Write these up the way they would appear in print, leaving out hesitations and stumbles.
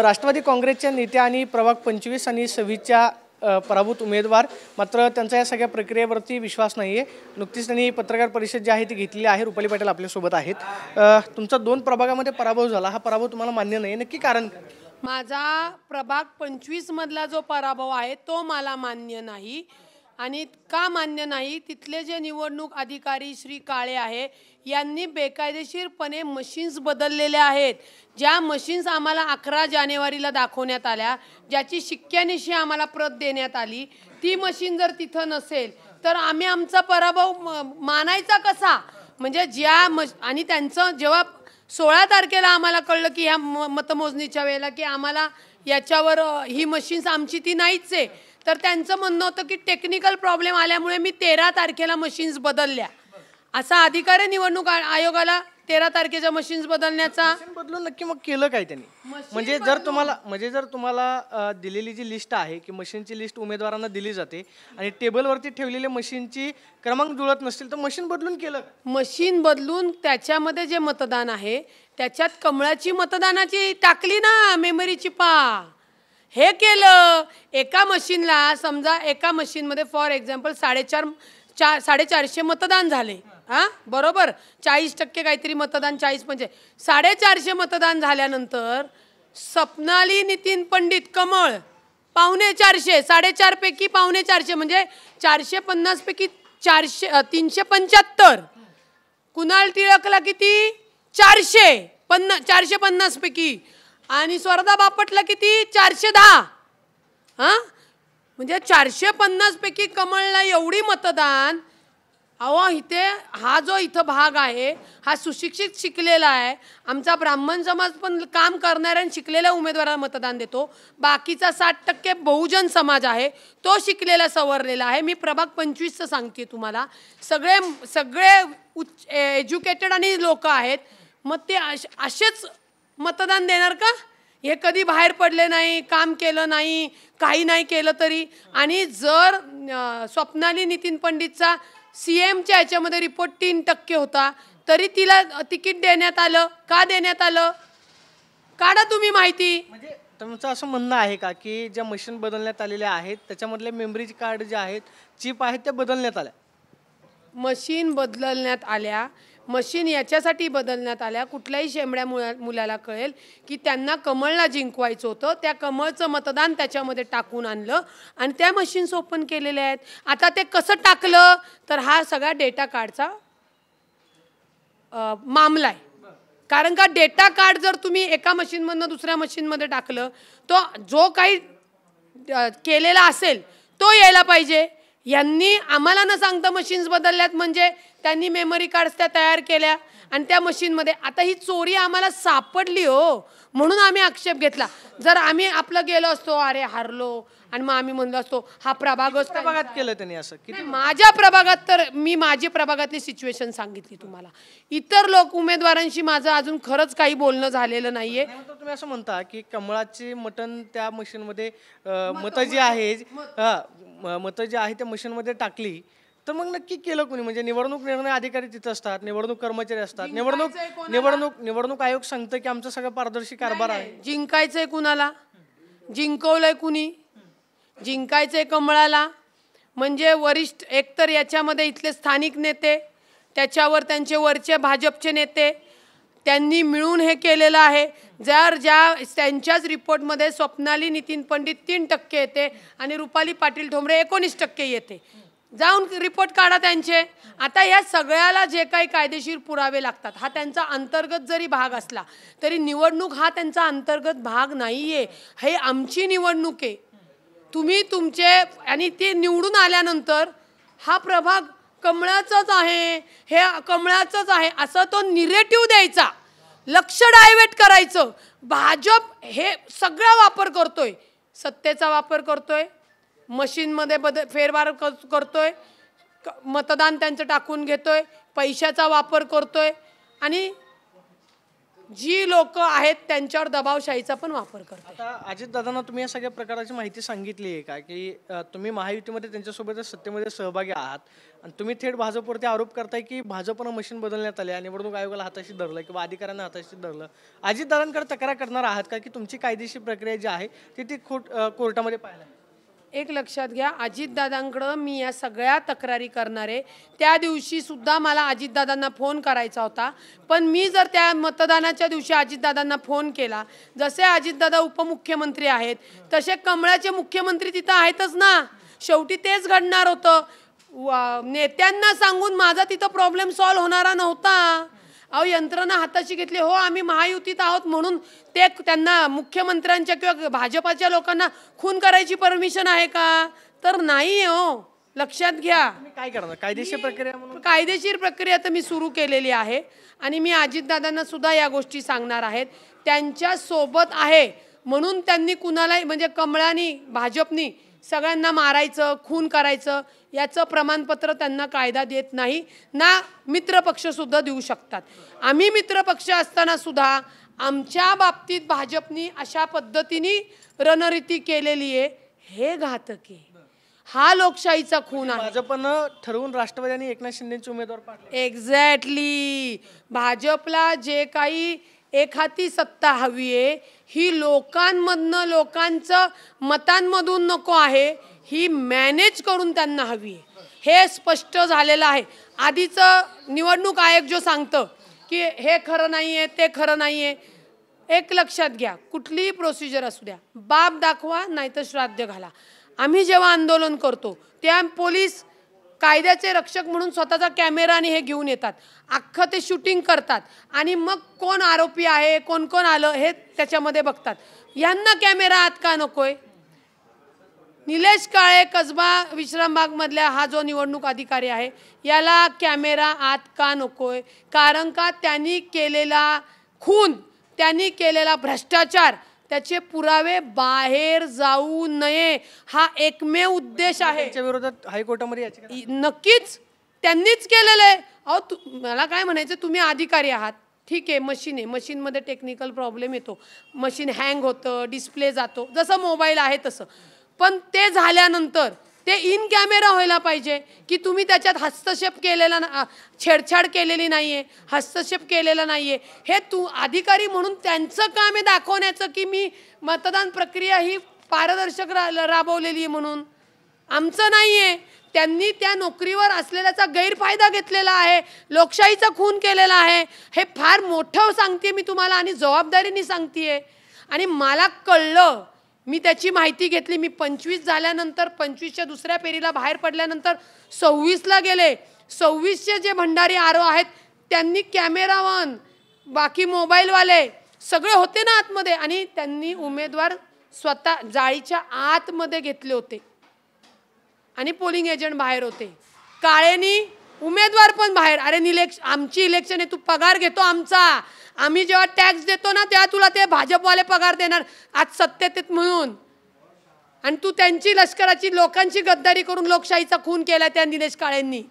राष्ट्रवादी काँग्रेसच्या नेत्या आणि प्रभाग 25 आणि 26च्या पराभूत उमेदवार, मात्र त्यांचा या सगळ्या प्रक्रियेवरती विश्वास नाही आहे। नुकतीच त्यांनी पत्रकार परिषद जी आहे ती घेतली आहे। रुपाली पाटील आपल्यासोबत आहेत। तुमचा 2 प्रभागामध्ये पराभव झाला, हा पराभव तुम्हाला मान्य नाही, नक्की कारण काय? माझा प्रभाग 25 मधला जो पराभव आहे तो मला मान्य नाही। आणि का मान्य नाही, तिथले जे निवडणूक अधिकारी श्री काळे आहे यांनी बेकायदेशीरपणे मशीन्स बदललेले आहेत। ज्या मशीन्स आम्हाला 11 जानेवारीला दाखवण्यात आल्या, ज्याची शिक्क्यानिशी आम्हाला प्रत देण्यात आली, ती मशीन जर तिथं नसेल तर आम्ही आमचा पराभव मानायचा कसा? म्हणजे आणि त्यांचं जेव्हा 16 तारखेला आम्हाला कळलं की ह्या मतमोजणीच्या वेळेला की आम्हाला याच्यावर ही मशीन्स आमची ती नाहीच आहे, तर त्यांचं म्हणणं होतं की टेक्निकल प्रॉब्लेम आल्यामुळे मी 13 तारखेला मशीन्स बदलल्या। असा अधिकार आहे निवडणूक आयोगाला 13 तारखेच्या मशीन्स बदलण्याचा? बदलून नक्की मग केलं काय त्यांनी? म्हणजे जर तुम्हाला दिलेली जी लिस्ट आहे की मशीनची लिस्ट उमेदवारांना दिली जाते आणि टेबलवरती ठेवलेल्या मशीनची क्रमांक जुळत नसतील तर मशीन बदलून केलं? मशीन बदलून त्याच्यामध्ये जे मतदान आहे त्याच्यात कमळाची मतदानाची टाकली ना मेमरी पा, हे केलं। एका मशीनला समजा एका मशीनमध्ये फॉर एक्झाम्पल 450 मतदान झाले, बरोबर, 40% काहीतरी मतदान, 40-50 450 मतदान झाल्यानंतर स्वप्नाली नितीन पंडित कमळ 450, 4.5 पैकी 450 म्हणजे 450 पैकी 375, कुणाल टिळकला किती 450 पैकी, आणि स्वरदा बापटला किती 410, म्हणजे 450 पैकी कमळला एवढी मतदान। अहो इथे हा जो इथं भाग आहे हा सुशिक्षित शिकलेला आहे, आमचा ब्राह्मण समाज पण काम करणाऱ्या आणि शिकलेल्या उमेदवाराला मतदान देतो, बाकीचा 60% बहुजन समाज आहे तो शिकलेला सवरलेला आहे। मी प्रभाग 25चं सांगते तुम्हाला, सगळे एज्युकेटेड आणि लोक आहेत, मग ते असेच मतदान देणार का? हे कधी बाहेर पडले नाही, काम केलं नाही, काही नाही केलं तरी। आणि जर स्वप्नाली नितीन पंडितचा CMच्या याच्यामध्ये रिपोर्ट 3% होता तरी तिला तिकीट देण्यात आलं, का देण्यात आलं? काढा तुम्ही माहिती। म्हणजे तुमचं असं म्हणणं आहे का की ज्या मशीन बदलण्यात आलेल्या आहेत त्याच्यामधले मेमरी कार्ड जे आहेत, चिप आहेत, त्या बदलण्यात आल्या? मशीन बदलण्यात आल्या, मशीन याच्यासाठी बदलण्यात आल्या, कुठल्याही शेंबड्या मुलाला कळेल की त्यांना कमळला जिंकवायचं होतं, त्या कमळचं मतदान त्याच्यामध्ये टाकून आणलं आणि त्या मशीन्स ओपन केलेल्या आहेत। आता ते कसं टाकलं तर हा सगळा डेटा कार्डचा मामला आहे, कारण का डेटा कार्ड जर तुम्ही एका मशीनमधनं दुसऱ्या मशीनमध्ये टाकलं तो जो काही केलेला असेल तो यायला पाहिजे। यांनी आम्हाला न सांगता मशीन्स बदलल्यात, म्हणजे त्यांनी मेमरी कार्ड्स त्या तयार केल्या आणि त्या मशीनमध्ये आता ही चोरी आम्हाला सापडली हो, म्हणून आम्ही आक्षेप घेतला। जर आम्ही आपलं गेलो असतो, अरे हारलो, आणि मग आम्ही म्हणलो असतो हा प्रभागच प्रभागात केलं त्यांनी असं की माझ्या प्रभागात, तर मी माझी प्रभागातली सिच्युएशन सांगितली तुम्हाला। इतर लोक उमेदवारांशी माझं अजून खरंच काही बोलणं झालेलं नाहीये। तुम्ही असं म्हणता की कमळाची मटन त्या मशीनमध्ये मतं जी आहेत त्या मशीनमध्ये टाकली, तर मग नक्की केलं कोणी? म्हणजे निवडणूक निर्णय अधिकारी तिथं असतात, निवडणूक कर्मचारी असतात, निवडणूक आयोग सांगतं की आमचं सगळं पारदर्शी कारभार आहे। जिंकायचंय कुणाला? जिंकवलंय कुणी? जिंकायचंय कमळाला, म्हणजे वरिष्ठ एकतर याच्यामध्ये इथले स्थानिक नेते, त्याच्यावर त्यांचे वरचे भाजपचे नेते, त्यांनी मिळून हे केलेलं आहे। त्यांच्याच रिपोर्टमध्ये स्वप्नाली नितीन पंडित 3% येते आणि रुपाली पाटील ठोंबरे 19% येते। जाऊन रिपोर्ट काढा त्यांचे। आता या सगळ्याला जे काही कायदेशीर पुरावे लागतात, हा त्यांचा अंतर्गत जरी भाग असला तरी निवडणूक हा त्यांचा अंतर्गत भाग नाहीये, हे आमची निवडणूक आहे। तुम्ही तुमचे आणि ते निवडून आल्यानंतर हा प्रभाग कमळाचाच आहे, हे कमळाचंच आहे असं तो निरेटिव्ह द्यायचा, लक्ष डायव्हर्ट करायचं। भाजप हे सगळा वापर करतोय, सत्तेचा वापर करतोय, मशीनमध्ये फेरफार करतोय, मतदान त्यांचं टाकून घेतोय, पैशाचा वापर करतोय, आणि जी लोक आहेत त्यांच्यावर दबावशाहीचा पण वापर करतात. आता अजितदादांना तुम्ही या सगळ्या प्रकाराची माहिती सांगितली आहे का, की तुम्ही महायुतीमध्ये त्यांच्यासोबत सत्तेमध्ये सहभागी आहात आणि तुम्ही थेट भाजपवरती आरोप करताय की भाजपनं मशीन बदलण्यात आली, निवडणूक आयोगाला हाताशी धरलं किंवा अधिकाऱ्यांना हाताशी धरलं. अजितदादांकडे तक्रार करणार आहात का, की तुमची कायदेशीर प्रक्रिया जी आहे ती कोर्टामध्ये पाहायला? एक लक्षात घ्या, अजितदादांकडं मी या सगळ्या तक्रारी करणार आहे. त्या दिवशी सुद्धा मला अजितदादांना फोन करायचा होता, पण मी जर त्या मतदानाच्या दिवशी अजितदादांना फोन केला, जसे अजितदादा उपमुख्यमंत्री आहेत तसे कमळाचे मुख्यमंत्री तिथं आहेतच ना. शेवटी तेच घडणार होतं. नेत्यांना सांगून माझा तिथं प्रॉब्लेम सॉल्व्ह होणारा नव्हता. अहो, यंत्रणा हाताशी घेतली. हो, आम्ही महायुतीत आहोत म्हणून ते त्यांना मुख्यमंत्र्यांच्या किंवा भाजपाच्या लोकांना खून करायची परमिशन आहे का? तर नाही. हो, लक्षात घ्या. काय करणार कायदेशीर प्रक्रिया म्हणून? कायदेशीर प्रक्रिया तर मी सुरू केलेली आहे आणि मी अजितदादांना सुद्धा या गोष्टी सांगणार आहेत. त्यांच्या सोबत आहे म्हणून त्यांनी कुणालाही म्हणजे कमळानी भाजपनी सगळ्यांना मारायचं, खून करायचं याचं प्रमाणपत्र त्यांना कायदा देत नाही ना. मित्रपक्षसुद्धा देऊ शकतात. आम्ही मित्रपक्ष असताना सुद्धा आमच्या बाबतीत भाजपनी अशा पद्धतीने रणनीती केलेली आहे. हे घातक आहे. हा लोकशाहीचा खून आहे. भाजपनं ठरवून राष्ट्रवादी एकनाथ शिंदेचे उमेदवार पाठवले. एक्झॅक्टली. भाजपला जे काही एखादी सत्ता हवी आहे ही लोकांमधनं, लोकांचं मतांमधून नको आहे, ही मॅनेज करून त्यांना हवी आहे. हे स्पष्ट झालेलं आहे. आधीचं निवडणूक आयोग जो सांगतं की हे खरं नाही आहे, ते खरं नाही आहे. एक लक्षात घ्या, कुठलीही प्रोसिजर असू द्या, बाप दाखवा नाही तर श्राद्ध घाला. आम्ही जेव्हा आंदोलन करतो त्या पोलीस कायद्याचे रक्षक म्हणून स्वतःचा कॅमेरा आणि हे घेऊन येतात, अख्खं ते शूटिंग करतात आणि मग कोण आरोपी आहे, कोण कोण आलं हे त्याच्यामध्ये बघतात. यांना कॅमेरा आत का नकोय? निलेश काळे कसबा विश्रामबागमधल्या हा जो निवडणूक अधिकारी आहे याला कॅमेरा आत का नकोय? कारण का त्यांनी केलेला खून, त्यांनी केलेला भ्रष्टाचार, त्याचे पुरावे बाहेर जाऊ नये हा एकमेव उद्देश आहे. त्याच्या विरोधात हायकोर्टामध्ये याचिका नक्कीच त्यांनीच केलेलं आहे. अहो, मला काय म्हणायचं, तुम्ही अधिकारी आहात, ठीक आहे, मशीन आहे, मशीनमध्ये टेक्निकल प्रॉब्लेम येतो, मशीन हँग होतं, डिस्प्ले जातो, जसं मोबाईल आहे तसं. पण ते झाल्यानंतर ते इन कॅमेरा व्हायला पाहिजे की तुम्ही त्याच्यात हस्तक्षेप केलेला, छेडछाड केलेली नाही आहे, हस्तक्षेप केलेला नाही आहे. हे अधिकारी म्हणून त्यांचं काम आहे दाखवण्याचं की मी मतदान प्रक्रिया ही पारदर्शक राबवलेली आहे म्हणून. आमचं नाही आहे. त्यांनी त्या नोकरीवर असलेल्याचा गैरफायदा घेतलेला आहे, लोकशाहीचा खून केलेला आहे. हे फार मोठं सांगते मी तुम्हाला आणि जबाबदारीने सांगते. आणि मला कळलं, मी त्याची माहिती घेतली. मी 25 झाल्यानंतर 25च्या दुसऱ्या फेरीला बाहेर पडल्यानंतर 26ला गेले. 26चे जे भंडारी आरो आहेत त्यांनी कॅमेरावन, बाकी मोबाईलवाले सगळे होते ना आतमध्ये आणि त्यांनी उमेदवार स्वतः जाळीच्या आतमध्ये घेतले होते आणि पोलिंग एजंट बाहेर होते. काळेनी उमेदवार पण बाहेर. अरे आमची इलेक्शन आहे, तू पगार घेतो आमचा, आम्ही जेव्हा टॅक्स देतो ना तेव्हा तुला ते भाजपवाले पगार देणार आज सत्तेत आहेत म्हणून. आणि तू त्यांची लष्कराची लोकांची गद्दारी करून लोकशाहीचा खून केला त्या निलेश काळेंनी.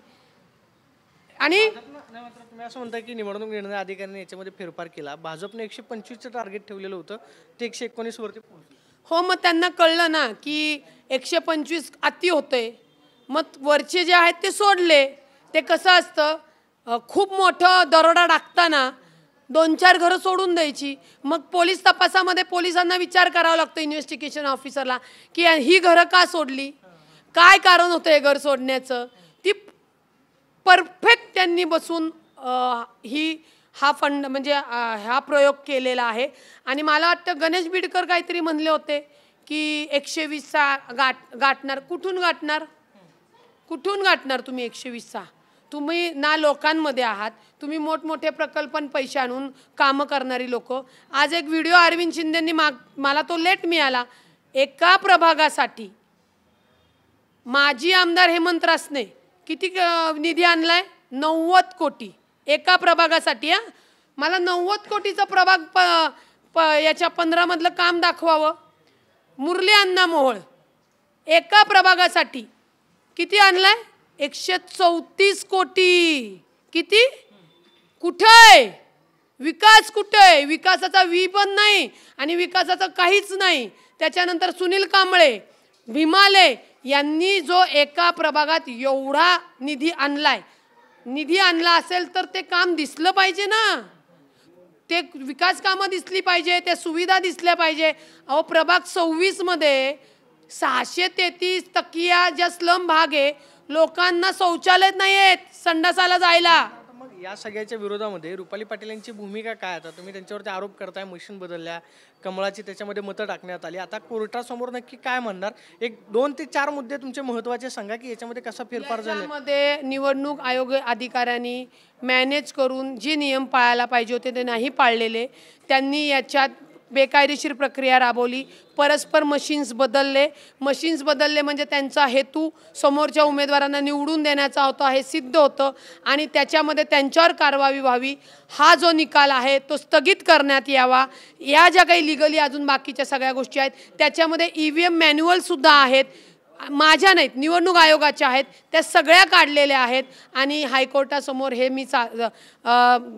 आणि तुम्ही असं म्हणता की निवडणूक निर्णय अधिकाऱ्यांनी याच्यामध्ये फेरफार केला. भाजपने 125चं टार्गेट ठेवलेलं होतं, ते 119 वरती पोहोचलं. हो, मग त्यांना कळलं ना की 125 अति होतंय, मग वरचे जे आहेत ते सोडले. ते कसं असतं, खूप मोठं दरोडा टाकताना 2-4 घरं सोडून द्यायची. मग पोलीस तपासामध्ये पोलिसांना विचार करावा लागतो, इन्व्हेस्टिगेशन ऑफिसरला, की ही घरं का सोडली, काय कारण होतं हे घर सोडण्याचं. ती परफेक्ट त्यांनी बसून हा फंड म्हणजे हा प्रयोग केलेला आहे. आणि मला वाटतं गणेश बिडकर काहीतरी म्हणले होते की 120चा गाठणार. कुठून गाठणार? कुठून गाठणार तुम्ही 120चा? तुम्ही ना लोकांमध्ये आहात, तुम्ही मोठमोठे प्रकल्प पैसे आणून कामं करणारी लोक. आज एक व्हिडिओ अरविंद शिंदेंनी मला तो लेट मिळाला. एका प्रभागासाठी माजी आमदार हेमंत रासने किती निधी आणलाय? 90 कोटी एका प्रभागासाठी. मला 90 कोटीचं प्रभाग याच्या 15 मधलं काम दाखवावं. मुरली अण्णा मोहोळ एका प्रभागासाठी किती आणलाय? 134 कोटी. किती? कुठे? विकास कुठे आहे? विकासाचा व्ही पण नाही आणि विकासाचं काहीच नाही. त्याच्यानंतर सुनील कांबळे, भीमाले यांनी जो एका प्रभागात एवढा निधी आणलाय, निधी आणला असेल तर ते काम दिसलं पाहिजे ना, ते विकास कामं दिसली पाहिजे, त्या सुविधा दिसल्या पाहिजे. अहो प्रभाग 26 मध्ये 633 तकिया ज्या स्लम भाग आहे, लोकांना शौचालय नाही आहेत संडासाला जायला. मग या सगळ्याच्या विरोधामध्ये रुपाली पाटील यांची भूमिका काय? आता तुम्ही त्यांच्यावरती आरोप करताय मशीन बदलल्या, कमळाची त्याच्यामध्ये मतं टाकण्यात आली, आता कोर्टासमोर नक्की काय म्हणणार? एक 2 ते 4 मुद्दे तुमचे महत्त्वाचे सांगा की याच्यामध्ये कसा फेरफार झाला. याच्यामध्ये निवडणूक आयोग अधिकाऱ्यांनी मॅनेज करून जे नियम पाळायला पाहिजे होते ते नाही पाळलेले. त्यांनी याच्यात बेकायदेशीर प्रक्रिया राबवली, परस्पर मशीन्स बदलले म्हणजे त्यांचा हेतू समोरच्या उमेदवारांना निवडून देण्याचा होता हे सिद्ध होतं आणि त्याच्यामध्ये त्यांच्यावर कारवाई व्हावी. हा जो निकाल आहे तो स्थगित करण्यात यावा. या ज्या काही लिगली अजून बाकीच्या सगळ्या गोष्टी आहेत त्याच्यामध्ये EVM मॅन्युअलसुद्धा आहेत, माझ्या नाहीत, निवडणूक आयोगाच्या आहेत, त्या सगळ्या काढलेल्या आहेत आणि हायकोर्टासमोर हे मी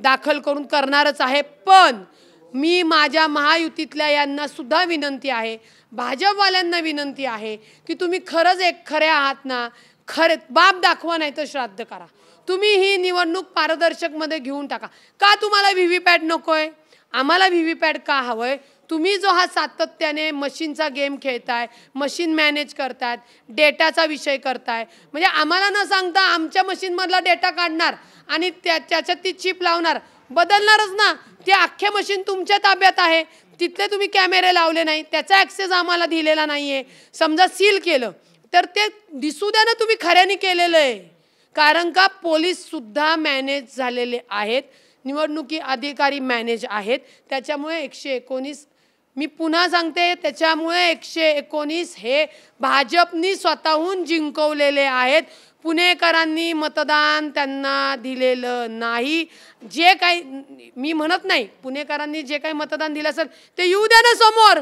दाखल करून करणारच आहे. पण मी माझ्या महायुतीतल्या यांना सुद्धा विनंती आहे, भाजपवाल्यांना विनंती आहे की तुम्ही खरंच एक खरे आहात ना, खरे बाप दाखवा नाही तर श्राद्ध करा. तुम्ही ही निवडणूक पारदर्शकमध्ये घेऊन टाका. का तुम्हाला व्हीव्हीपॅट नकोय? आम्हाला व्हीव्हीपॅट का हवंय? तुम्ही जो हा सातत्याने मशीनचा गेम खेळताय, मशीन मॅनेज करताय, डेटाचा विषय करताय, म्हणजे आम्हाला न सांगता आमच्या मशीनमधला डेटा काढणार आणि त्याच्यात ती चिप लावणार, बदलणारच ना. ते अख्खे मशीन तुमच्या ताब्यात आहे, तिथले तुम्ही कॅमेरे लावले नाही, त्याचा ॲक्सेस आम्हाला दिलेला नाही आहे. समजा सील केलं तर ते दिसू द्या ना तुम्ही खऱ्याने केलेलं आहे. कारण का पोलीससुद्धा मॅनेज झालेले आहेत, निवडणुकी अधिकारी मॅनेज आहेत. त्याच्यामुळे 119 मी पुन्हा सांगते, त्याच्यामुळे 119 हे भाजपनी स्वतःहून जिंकवलेले आहेत. पुणेकरांनी मतदान त्यांना दिलेलं नाही. जे काही मी म्हणत नाही, पुणेकरांनी जे काही मतदान दिलं असेल ते येऊ द्या ना समोर,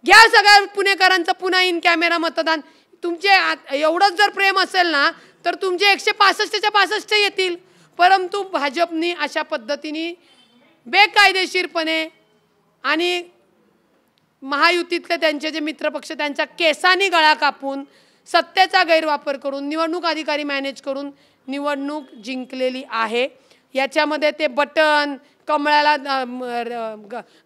घ्या सगळ्या पुणेकरांचं पुन्हा इन कॅमेरा मतदान. तुमचे एवढंच जर प्रेम असेल ना तर तुमचे 165च्या 65 येतील. परंतु भाजपनी अशा पद्धतीने बेकायदेशीरपणे आणि महायुतीतले त्यांचे जे मित्रपक्ष त्यांच्या केसानी गळा कापून सत्तेचा गैरवापर करून निवडणूक अधिकारी मॅनेज करून निवडणूक जिंकलेली आहे. याच्यामध्ये ते बटन कमळाला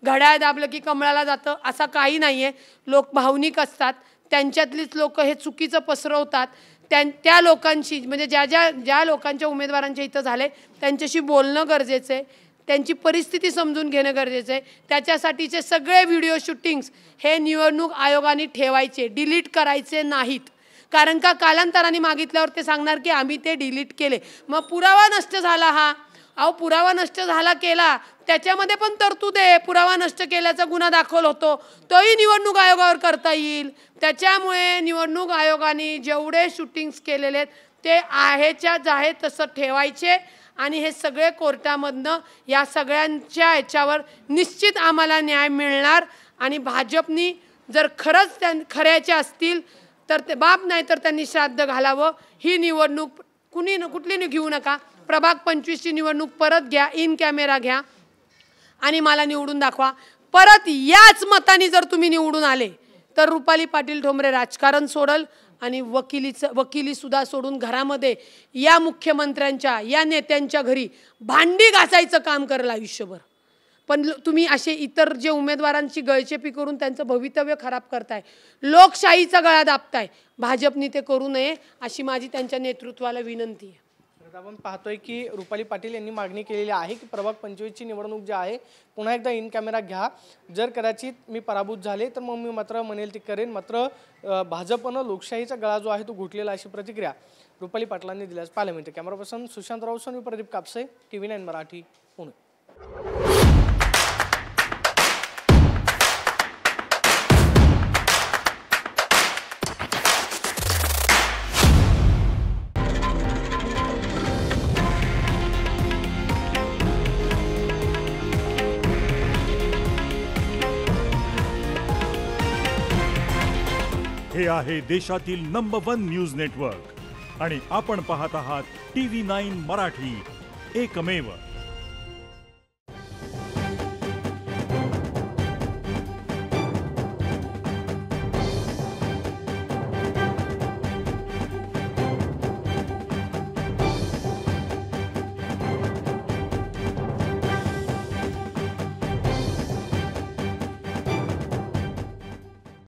घड्याळ दाबलं की कमळाला जातं असं काही नाही आहे. लोक भावनिक असतात, त्यांच्यातलीच लोक हे चुकीचं पसरवतात. त्या लोकांशी म्हणजे ज्या लोकांच्या उमेदवारांच्या इथं झाले त्यांच्याशी बोलणं गरजेचं आहे, त्यांची परिस्थिती समजून घेणं गरजेचं आहे. त्याच्यासाठीचे सगळे व्हिडिओ शूटिंग्स हे निवडणूक आयोगाने ठेवायचे, डिलीट करायचे नाहीत. कारण का कालांतराने मागितल्यावर ते सांगणार की आम्ही ते डिलीट केले, मग पुरावा नष्ट झाला. हा अहो पुरावा नष्ट झाला केला त्याच्यामध्ये पण तरतूद आहे, पुरावा नष्ट केल्याचा गुन्हा दाखल होतो तोही निवडणूक आयोगावर करता येईल. त्याच्यामुळे निवडणूक आयोगाने जेवढे शूटिंग्स केलेले आहेत ते आहेच्याच आहे तसं ठेवायचे आणि हे सगळे कोर्टामधनं या सगळ्यांच्या याच्यावर निश्चित आम्हाला न्याय मिळणार. आणि भाजपनी जर खरंच खऱ्याचे असतील तर ते बाप नाही तर त्यांनी श्राद्ध घालावं. ही निवडणूक कुठली घेऊ नका. प्रभाग 25ची निवडणूक परत घ्या, इन कॅमेरा घ्या आणि मला निवडून दाखवा. परत याच मताने जर तुम्ही निवडून आले तर रुपाली पाटील ठोंबरे राजकारण सोडल आणि वकिली सुद्धा सोडून घरामध्ये या मुख्यमंत्र्यांच्या या नेत्यांच्या घरी भांडी घासायचं काम करेल आयुष्यभर. पण तुम्ही असे इतर जे उमेदवारांची गळचेपी करून त्यांचं भवितव्य खराब करताय, लोकशाहीचा गळा दाबताय, भाजपनी ते करू नये अशी माझी त्यांच्या नेतृत्वाला विनंती आहे. आपण पाहतोय की रुपाली पाटील यांनी मागणी केलेली आहे की प्रभाग 25ची निवडणूक जी आहे पुन्हा एकदा इन कॅमेरा घ्या. जर कदाचित मी पराभूत झाले तर मग मी मात्र म्हणेल ती करेन, मात्र भाजपनं लोकशाहीचा गळा जो आहे तो घुटलेला अशी प्रतिक्रिया रुपाली पाटलांनी दिल्यास पाहायला मिळते. कॅमेरा पर्सन सुशांत राऊत, मी प्रदीप कापसे, TV9 मराठी, पुणे. हे आहे देशातील नंबर 1 न्यूज नेटवर्क आणि आपण पाहत आहात TV9 मराठी, एकमेव.